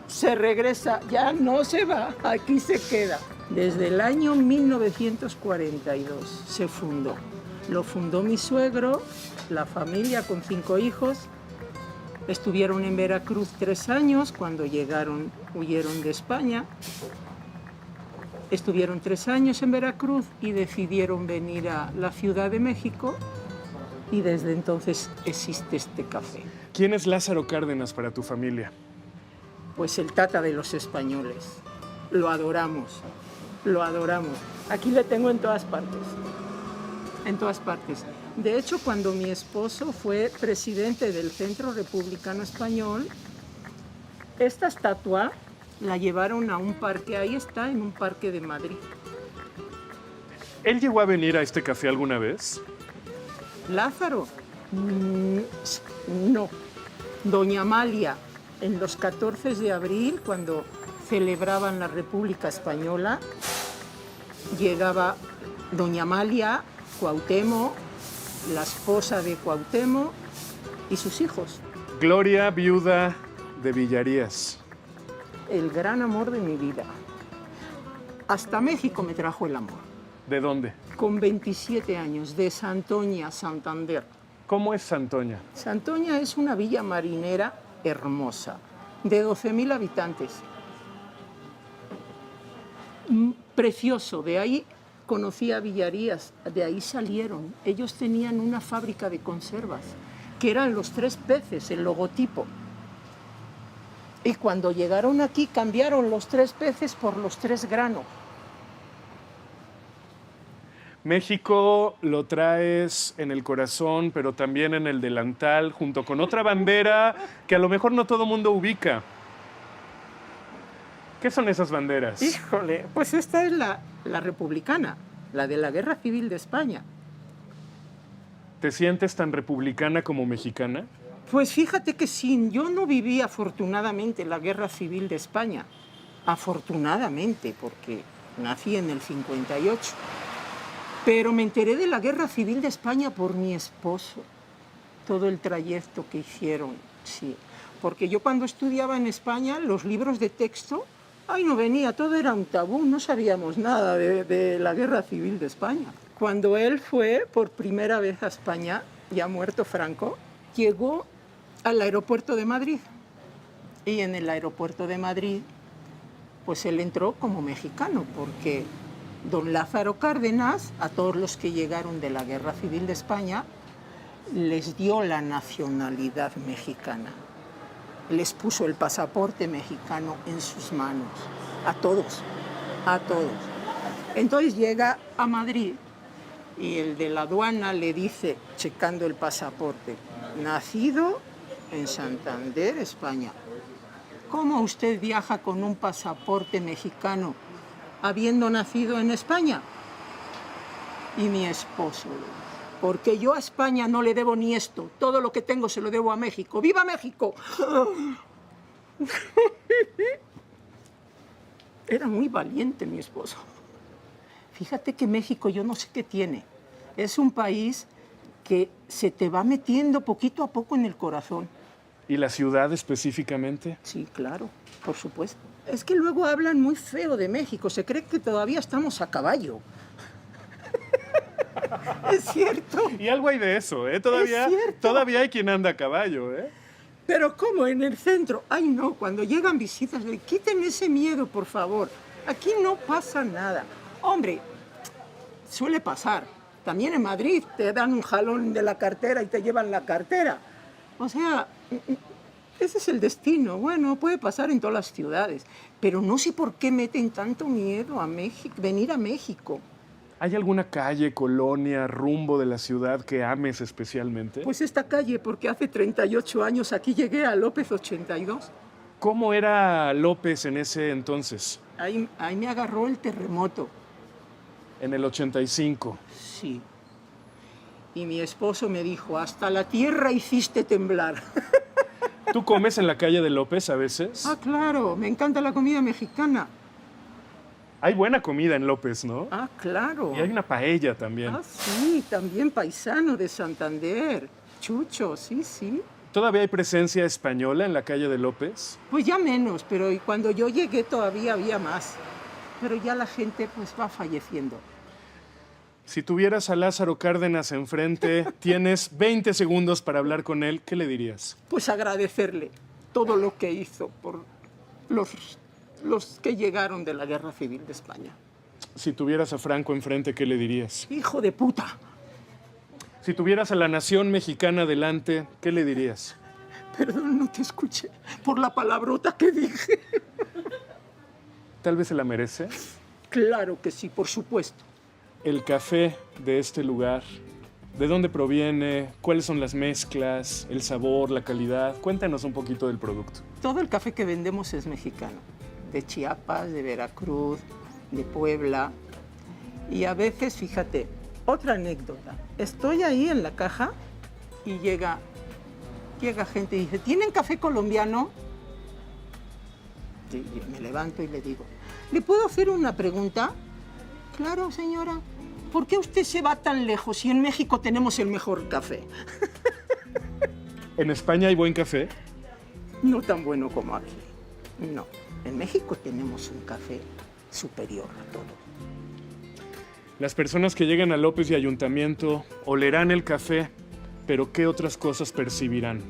se regresa, ya no se va, aquí se queda. Desde el año 1942 se fundó. Lo fundó mi suegro, la familia con 5 hijos. Estuvieron en Veracruz 3 años, cuando huyeron de España. Estuvieron 3 años en Veracruz y decidieron venir a la Ciudad de México y desde entonces existe este café. ¿Quién es Lázaro Cárdenas para tu familia? Pues el tata de los españoles. Lo adoramos, lo adoramos. Aquí le tengo en todas partes, en todas partes. De hecho, cuando mi esposo fue presidente del Centro Republicano Español, esta estatua la llevaron a un parque, ahí está, en un parque de Madrid. ¿Él llegó a venir a este café alguna vez? Lázaro, no. Doña Amalia, en los 14 de abril, cuando celebraban la República Española, llegaba Doña Amalia, Cuauhtémoc, la esposa de Cuauhtémoc y sus hijos. Gloria, viuda de Villarías. El gran amor de mi vida. Hasta México me trajo el amor. ¿De dónde? Con 27 años, de Santoña, Santander. ¿Cómo es Santoña? Santoña es una villa marinera hermosa, de 12.000 habitantes. Precioso, de ahí conocí a Villarías, de ahí salieron. Ellos tenían una fábrica de conservas, que eran los 3 peces, el logotipo. Y cuando llegaron aquí cambiaron los 3 peces por los 3 granos. México lo traes en el corazón, pero también en el delantal, junto con otra bandera que a lo mejor no todo mundo ubica. ¿Qué son esas banderas? Híjole, pues esta es la republicana, la de la Guerra Civil de España. ¿Te sientes tan republicana como mexicana? Pues fíjate que sí, yo no viví afortunadamente la Guerra Civil de España. Afortunadamente, porque nací en el 58. Pero me enteré de la Guerra Civil de España por mi esposo. Todo el trayecto que hicieron, sí. Porque yo cuando estudiaba en España, los libros de texto, ay, no venía, todo era un tabú, no sabíamos nada de la Guerra Civil de España. Cuando él fue por primera vez a España, ya muerto Franco, llegó al aeropuerto de Madrid. Y en el aeropuerto de Madrid, pues él entró como mexicano, porque don Lázaro Cárdenas, a todos los que llegaron de la Guerra Civil de España, les dio la nacionalidad mexicana. Les puso el pasaporte mexicano en sus manos, a todos, a todos. Entonces llega a Madrid y el de la aduana le dice, checando el pasaporte, nacido en Santander, España. ¿Cómo usted viaja con un pasaporte mexicano habiendo nacido en España? Y mi esposo, porque yo a España no le debo ni esto, todo lo que tengo se lo debo a México. ¡Viva México! Era muy valiente mi esposo. Fíjate que México, yo no sé qué tiene. Es un país que se te va metiendo poquito a poco en el corazón. ¿Y la ciudad específicamente? Sí, claro, por supuesto. Es que luego hablan muy feo de México, se cree que todavía estamos a caballo. Es cierto. Y algo hay de eso, ¿eh? Es cierto. Todavía hay quien anda a caballo, ¿eh? Pero ¿cómo? En el centro. Ay, no, cuando llegan visitas, le quiten ese miedo, por favor. Aquí no pasa nada. Hombre, suele pasar. También en Madrid te dan un jalón de la cartera y te llevan la cartera. O sea, ese es el destino. Bueno, puede pasar en todas las ciudades. Pero no sé por qué meten tanto miedo a México, venir a México. ¿Hay alguna calle, colonia, rumbo de la ciudad que ames especialmente? Pues esta calle, porque hace 38 años aquí llegué a López 82. ¿Cómo era López en ese entonces? Ahí me agarró el terremoto. En el 85. Sí. Y mi esposo me dijo, hasta la tierra hiciste temblar. ¿Tú comes en la calle de López a veces? Ah, claro, me encanta la comida mexicana. Hay buena comida en López, ¿no? Ah, claro. Y hay una paella también. Ah, sí, también paisano de Santander. Chucho, sí, sí. ¿Todavía hay presencia española en la calle de López? Pues ya menos, pero cuando yo llegué todavía había más. Pero ya la gente pues va falleciendo. Si tuvieras a Lázaro Cárdenas enfrente, tienes 20 segundos para hablar con él, ¿qué le dirías? Pues agradecerle todo lo que hizo por los que llegaron de la Guerra Civil de España. Si tuvieras a Franco enfrente, ¿qué le dirías? ¡Hijo de puta! Si tuvieras a la nación mexicana delante, ¿qué le dirías? Perdón, no te escuché por la palabrota que dije. ¿Tal vez se la merece? Claro que sí, por supuesto. El café de este lugar, ¿de dónde proviene? ¿Cuáles son las mezclas? ¿El sabor? ¿La calidad? Cuéntanos un poquito del producto. Todo el café que vendemos es mexicano. De Chiapas, de Veracruz, de Puebla. Y a veces, fíjate, otra anécdota. Estoy ahí en la caja y llega gente y dice, ¿tienen café colombiano? Y me levanto y le digo, ¿le puedo hacer una pregunta? Claro, señora. ¿Por qué usted se va tan lejos si en México tenemos el mejor café? ¿En España hay buen café? No tan bueno como aquí. No. En México tenemos un café superior a todo. Las personas que lleguen a López y Ayuntamiento olerán el café, pero ¿qué otras cosas percibirán?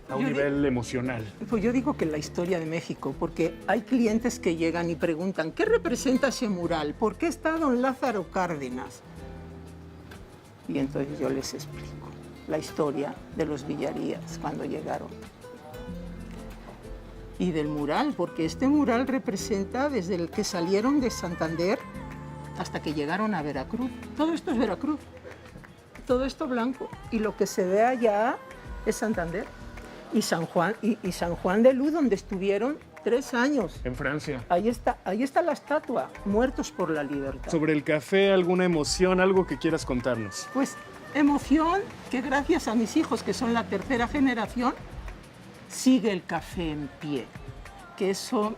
A un Yo nivel emocional. Pues yo digo que la historia de México, porque hay clientes que llegan y preguntan, ¿qué representa ese mural? ¿Por qué está don Lázaro Cárdenas? Y entonces yo les explico la historia de los Villarías cuando llegaron. Y del mural, porque este mural representa desde el que salieron de Santander hasta que llegaron a Veracruz. Todo esto es Veracruz, todo esto blanco. Y lo que se ve allá es Santander. Y San Juan de Luz, donde estuvieron 3 años. En Francia. Ahí está la estatua, muertos por la libertad. Sobre el café, ¿alguna emoción, algo que quieras contarnos? Pues emoción que gracias a mis hijos, que son la 3ª generación, sigue el café en pie. Que eso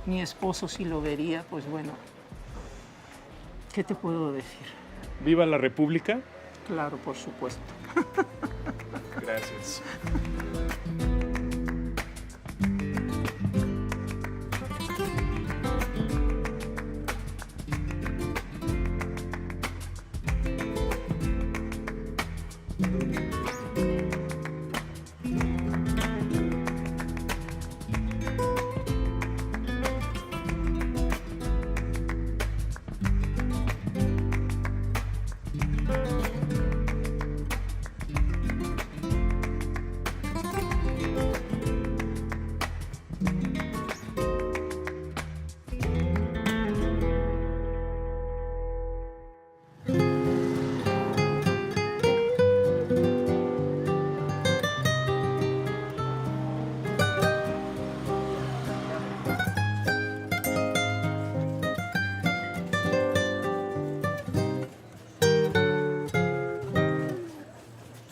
mi esposo si lo vería, pues bueno, ¿qué te puedo decir? ¿Viva la República? Claro, por supuesto. Gracias.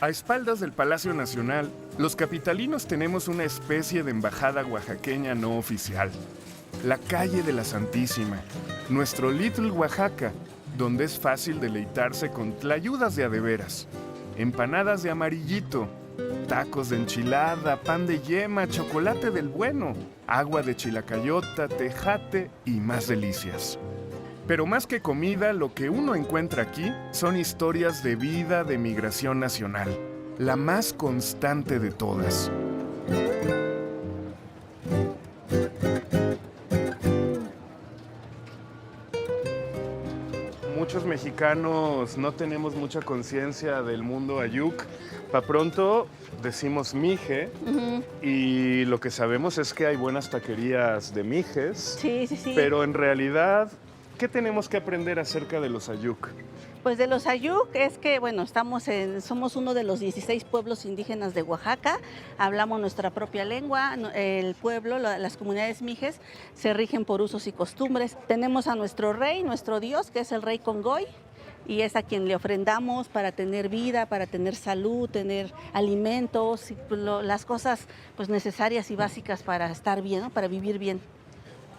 A espaldas del Palacio Nacional, los capitalinos tenemos una especie de embajada oaxaqueña no oficial. La calle de la Santísima, nuestro Little Oaxaca, donde es fácil deleitarse con tlayudas de a de veras, empanadas de amarillito, tacos de enchilada, pan de yema, chocolate del bueno, agua de chilacayota, tejate y más delicias. Pero más que comida, lo que uno encuentra aquí son historias de vida de migración nacional, la más constante de todas. Muchos mexicanos no tenemos mucha conciencia del mundo ayuk. Pa' pronto decimos mije, y lo que sabemos es que hay buenas taquerías de mijes, Sí. pero en realidad, ¿qué tenemos que aprender acerca de los ayuk? Pues de los ayuk es que, bueno, somos uno de los 16 pueblos indígenas de Oaxaca, hablamos nuestra propia lengua, el pueblo, las comunidades mijes se rigen por usos y costumbres. Tenemos a nuestro rey, nuestro dios, que es el rey Congoy, y es a quien le ofrendamos para tener vida, para tener salud, tener alimentos, y las cosas pues, necesarias y básicas para estar bien, ¿no? Para vivir bien.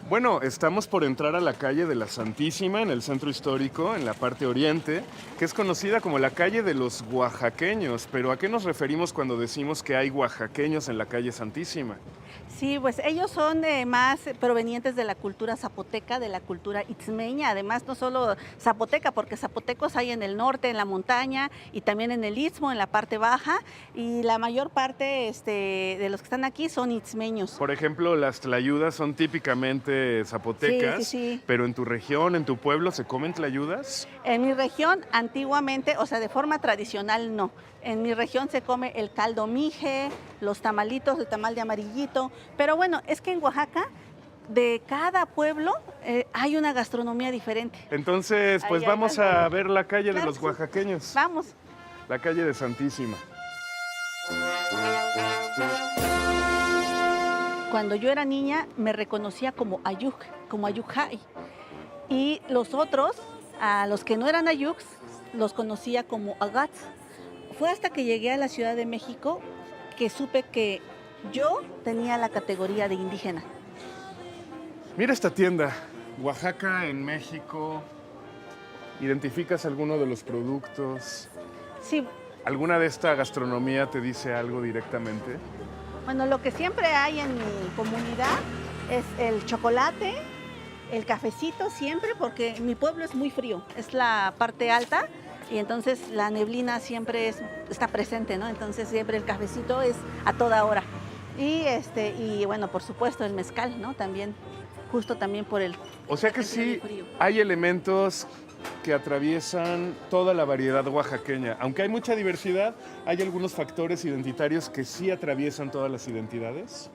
Bueno, estamos por entrar a la calle de la Santísima, en el centro histórico, en la parte oriente, que es conocida como la calle de los oaxaqueños. Pero ¿a qué nos referimos cuando decimos que hay oaxaqueños en la calle Santísima? Sí, pues ellos son más provenientes de la cultura zapoteca, de la cultura itzmeña. Además, no solo zapoteca, porque zapotecos hay en el norte, en la montaña, y también en el istmo, en la parte baja. Y la mayor parte de los que están aquí son itzmeños. Por ejemplo, las tlayudas son típicamente zapotecas, Sí. pero en tu región, en tu pueblo, ¿se comen tlayudas? En mi región, antiguamente, o sea, de forma tradicional, no. En mi región se come el caldo mije, los tamalitos, el tamal de amarillito. Pero bueno, es que en Oaxaca, de cada pueblo, hay una gastronomía diferente. Entonces, pues Ahí vamos van. a ver la calle de Claro los que sí. oaxaqueños, Vamos. la calle de Santísima. Cuando yo era niña, me reconocía como ayuk, como ayujay. Y los otros, a los que no eran ayuks, los conocía como agats. Fue hasta que llegué a la Ciudad de México que supe que yo tenía la categoría de indígena. Mira esta tienda, Oaxaca en México. ¿Identificas alguno de los productos? Sí, ¿Alguna de esta gastronomía te dice algo directamente? Bueno, lo que siempre hay en mi comunidad es el chocolate, el cafecito siempre, porque mi pueblo es muy frío, es la parte alta y entonces la neblina siempre está presente, ¿no? Entonces siempre el cafecito es a toda hora. Y bueno, por supuesto el mezcal, ¿no? También, justo también por el... O sea que sí hay elementos que atraviesan toda la variedad oaxaqueña. Aunque hay mucha diversidad, hay algunos factores identitarios que sí atraviesan todas las identidades.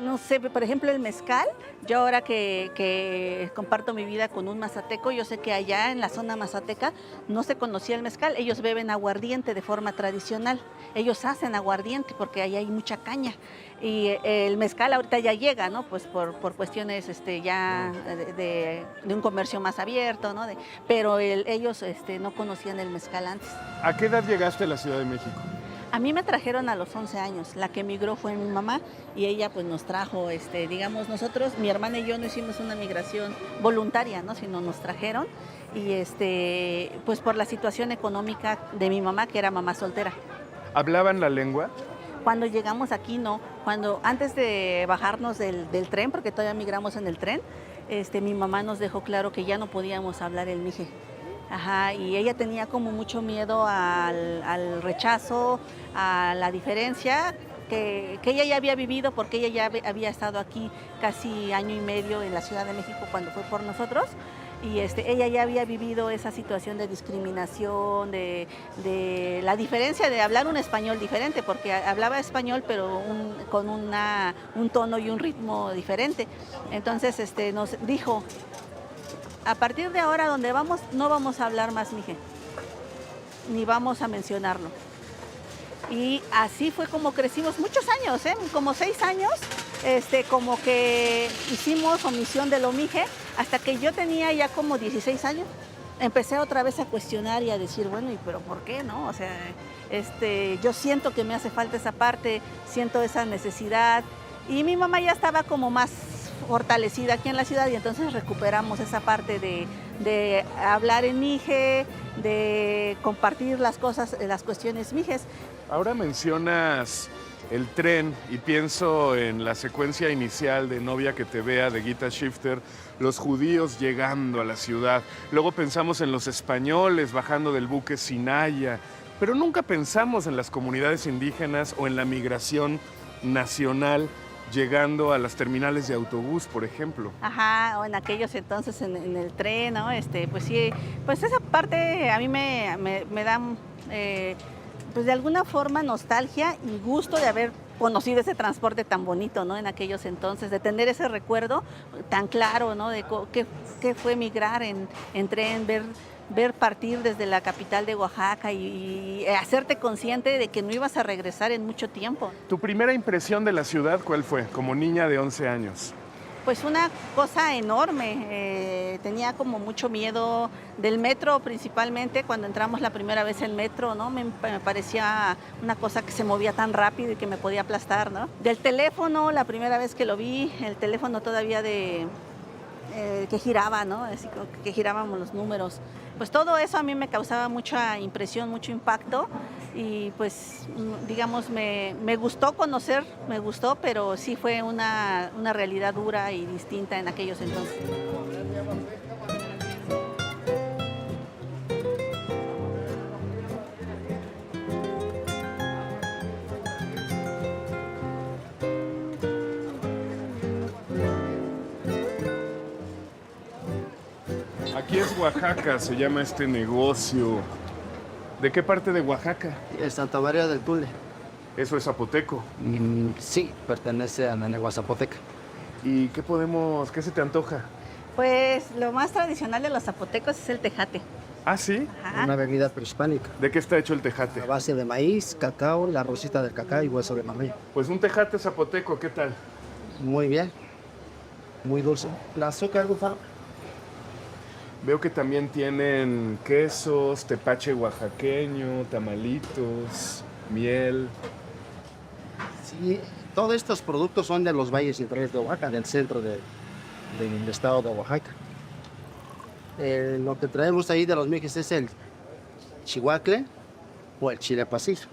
No sé, por ejemplo, el mezcal. Yo ahora que comparto mi vida con un mazateco, yo sé que allá en la zona mazateca no se conocía el mezcal. Ellos beben aguardiente de forma tradicional. Ellos hacen aguardiente porque allá hay mucha caña. Y el mezcal ahorita ya llega, ¿no? Pues por cuestiones ya de un comercio más abierto, ¿no? Pero ellos no conocían el mezcal antes. ¿A qué edad llegaste a la Ciudad de México? A mí me trajeron a los 11 años. La que emigró fue mi mamá y ella pues nos trajo, digamos, nosotros, mi hermana y yo no hicimos una migración voluntaria, ¿no? Sino nos trajeron y pues por la situación económica de mi mamá, que era mamá soltera. ¿Hablaban la lengua? Cuando llegamos aquí, no. Antes de bajarnos del tren, porque todavía migramos en el tren, mi mamá nos dejó claro que ya no podíamos hablar el mije. Ajá, y ella tenía como mucho miedo al rechazo, a la diferencia que ella ya había vivido, porque ella ya había estado aquí casi año y medio en la Ciudad de México cuando fue por nosotros. Y ella ya había vivido esa situación de discriminación, de la diferencia de hablar un español diferente, porque hablaba español pero con un tono y un ritmo diferente. Entonces nos dijo, a partir de ahora donde vamos, no vamos a hablar más mije, ni vamos a mencionarlo. Y así fue como crecimos muchos años, como 6 años, como que hicimos omisión de lo mije, hasta que yo tenía ya como 16 años. Empecé otra vez a cuestionar y a decir, bueno, ¿y pero por qué, no? O sea, yo siento que me hace falta esa parte, siento esa necesidad. Y mi mamá ya estaba como más fortalecida aquí en la ciudad y entonces recuperamos esa parte de hablar en mije, de compartir las cosas, las cuestiones mijes. Ahora mencionas el tren y pienso en la secuencia inicial de Novia que te vea de Gita Shifter, los judíos llegando a la ciudad. Luego pensamos en los españoles bajando del buque Sinaya, pero nunca pensamos en las comunidades indígenas o en la migración nacional llegando a las terminales de autobús, por ejemplo. Ajá, o en aquellos entonces en el tren, ¿no? Pues sí, pues esa parte a mí me da, pues de alguna forma nostalgia y gusto de haber conocido ese transporte tan bonito, ¿no? En aquellos entonces, de tener ese recuerdo tan claro, ¿no? De qué fue migrar en tren, ver partir desde la capital de Oaxaca y hacerte consciente de que no ibas a regresar en mucho tiempo. ¿Tu primera impresión de la ciudad cuál fue, como niña de 11 años? Pues una cosa enorme, tenía como mucho miedo del metro principalmente, cuando entramos la primera vez en metro, ¿no? Me parecía una cosa que se movía tan rápido y que me podía aplastar, ¿no? Del teléfono, la primera vez que lo vi, el teléfono todavía que giraba, ¿no? Así que girábamos los números. Pues todo eso a mí me causaba mucha impresión, mucho impacto y pues digamos me gustó conocer, me gustó, pero sí fue una realidad dura y distinta en aquellos entonces. Aquí es Oaxaca, se llama este negocio. ¿De qué parte de Oaxaca? Santa María del Tule. Eso es zapoteco. Sí, pertenece a la lengua zapoteca. ¿Y qué se te antoja? Pues lo más tradicional de los zapotecos es el tejate. ¿Ah, sí? Ajá. Una bebida prehispánica. ¿De qué está hecho el tejate? A base de maíz, cacao, la rosita del cacao y hueso de mamey. Pues un tejate zapoteco, ¿qué tal? Muy bien. Muy dulce. El azúcar, búfalo. Veo que también tienen quesos, tepache oaxaqueño, tamalitos, miel. Sí, todos estos productos son de los valles centrales de Oaxaca, del centro del estado de Oaxaca. Lo que traemos ahí de los mijes es el chihuacle, o el chile pasillo.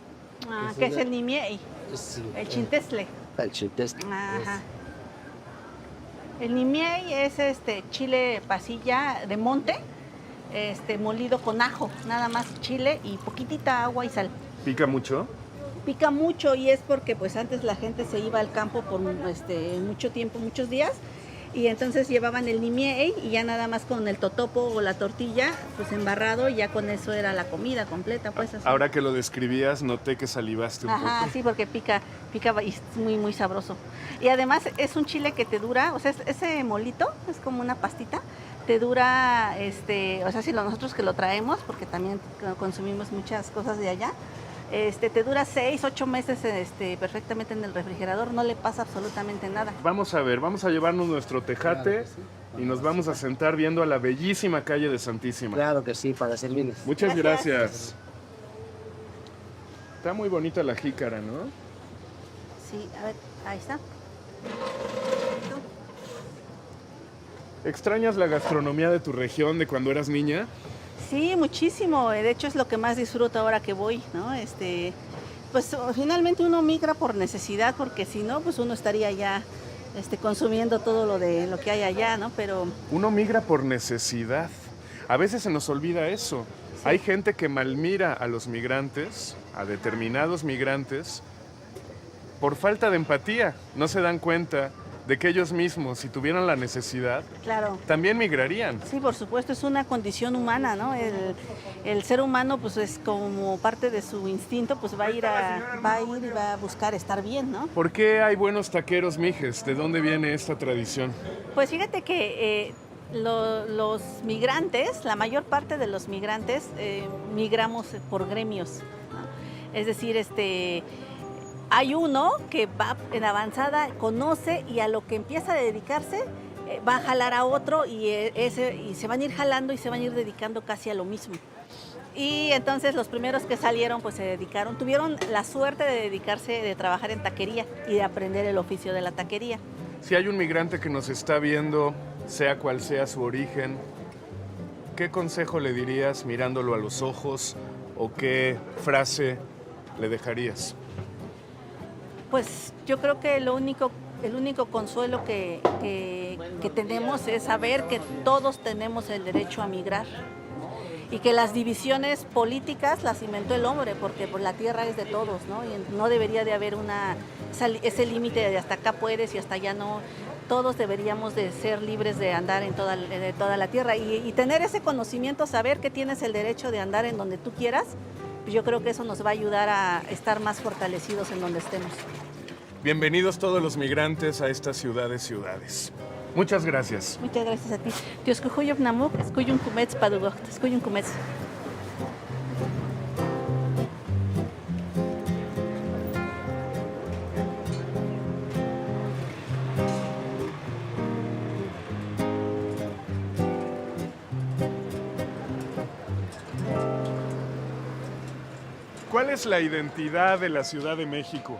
Que es el nimiey, Es el chintestle. el chiltestle. Ajá. El nimiey es chile pasilla de monte, molido con ajo, nada más chile y poquitita agua y sal. ¿Pica mucho? Pica mucho y es porque pues antes la gente se iba al campo por mucho tiempo, muchos días, y entonces llevaban el nimiey y ya nada más con el totopo o la tortilla pues embarrado y ya con eso era la comida completa, pues así. Ahora que lo describías, noté que salivaste un Ajá, poco. sí, porque pica y es muy, muy sabroso. Y además es un chile que te dura, o sea, ese molito es como una pastita, te dura, o sea, si nosotros que lo traemos, porque también consumimos muchas cosas de allá, te dura 6, 8 meses perfectamente en el refrigerador, no le pasa absolutamente nada. Vamos a ver, vamos a llevarnos nuestro tejate y nos vamos a sentar viendo a la bellísima calle de Santísima. Claro que sí, para servirles. Muchas gracias. Está muy bonita la jícara, ¿no? Sí, a ver, ahí está. ¿Extrañas la gastronomía de tu región de cuando eras niña? Sí, muchísimo. De hecho, es lo que más disfruto ahora que voy, ¿no? Pues finalmente uno migra por necesidad, porque si no, pues uno estaría ya consumiendo todo lo que hay allá, ¿no? Pero Uno migra por necesidad. A veces se nos olvida eso. Sí. Hay gente que malmira a los migrantes, a determinados migrantes, por falta de empatía. No se dan cuenta de que ellos mismos, si tuvieran la necesidad, claro. también migrarían. Sí, por supuesto, es una condición humana, ¿no? El ser humano, pues es como parte de su instinto, pues va a ir y va a buscar estar bien, ¿no? ¿Por qué hay buenos taqueros mijes? ¿De dónde viene esta tradición? Pues fíjate que los migrantes, la mayor parte de los migrantes, migramos por gremios, ¿no? Es decir, hay uno que va en avanzada, conoce y a lo que empieza a dedicarse, va a jalar a otro y se van a ir jalando y se van a ir dedicando casi a lo mismo. Y entonces los primeros que salieron pues se dedicaron, tuvieron la suerte de dedicarse, de trabajar en taquería y de aprender el oficio de la taquería. Si hay un migrante que nos está viendo, sea cual sea su origen, ¿qué consejo le dirías mirándolo a los ojos o qué frase le dejarías? Pues yo creo que el único consuelo que tenemos es saber que todos tenemos el derecho a migrar y que las divisiones políticas las inventó el hombre, porque pues, la tierra es de todos, ¿no? Y no debería de haber ese límite de hasta acá puedes y hasta allá no. Todos deberíamos de ser libres de andar en toda la tierra y tener ese conocimiento, saber que tienes el derecho de andar en donde tú quieras. Yo creo que eso nos va a ayudar a estar más fortalecidos en donde estemos. Bienvenidos todos los migrantes a estas ciudades. Muchas gracias. Muchas gracias a ti. Tioskuhuyup namuk, escuyun kumets padugocht, escuyun kumets. ¿Cuál es la identidad de la Ciudad de México?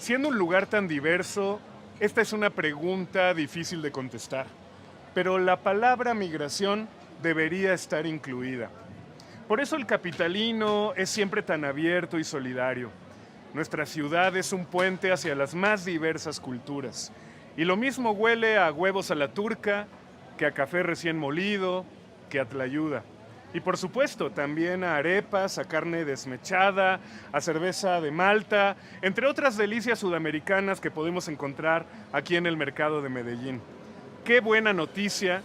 Siendo un lugar tan diverso, esta es una pregunta difícil de contestar, pero la palabra migración debería estar incluida. Por eso el capitalino es siempre tan abierto y solidario. Nuestra ciudad es un puente hacia las más diversas culturas. Y lo mismo huele a huevos a la turca, que a café recién molido, que a tlayuda. Y por supuesto, también a arepas, a carne desmechada, a cerveza de Malta, entre otras delicias sudamericanas que podemos encontrar aquí en el mercado de Medellín. Qué buena noticia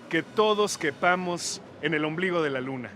que todos quepamos en el ombligo de la luna.